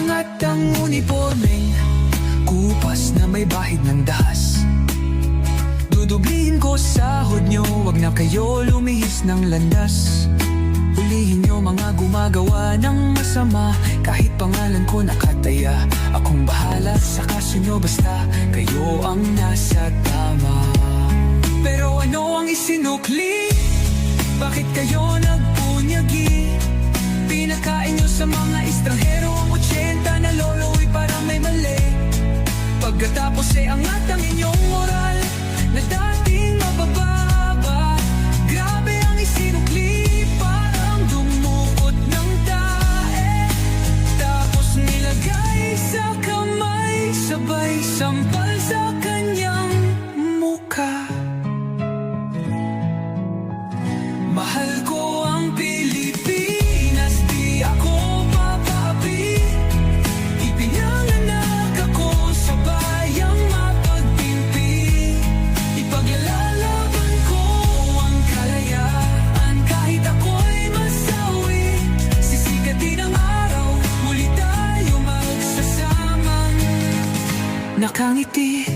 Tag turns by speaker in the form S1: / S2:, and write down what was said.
S1: Iangat ang uniformeng kupas na may bahid ng dahas. Dudublihin ko sahod nyo, wag na kayo lumihis ng landas. Hulihin nyo mga gumagawa ng masama, kahit pangalan ko nakataya. Akong bahala sa kaso nyo, basta kayo ang nasa tama. Pero ano ang isinukli? Bakit kayo nagpunyagi? Pinakain nyo sa mga estranghero ang 80 na lolo'y parang may mali. Pagkatapos angat ang inyong moral na dating mabababa. Grabe ang isinukli, parang dumukot ng tae. Tapos nilagay sa kamay, sabay sampal sa kanyang mukha. Mahal ko ang Pilipinas, di ako papapi. Ipinanganak ako sa bayang mapagtimpi. Ipaglalaban ko ang kalayaan, kahit ako'y masawi. Sisigatin ang araw, muli tayo magsasamang nakangiti.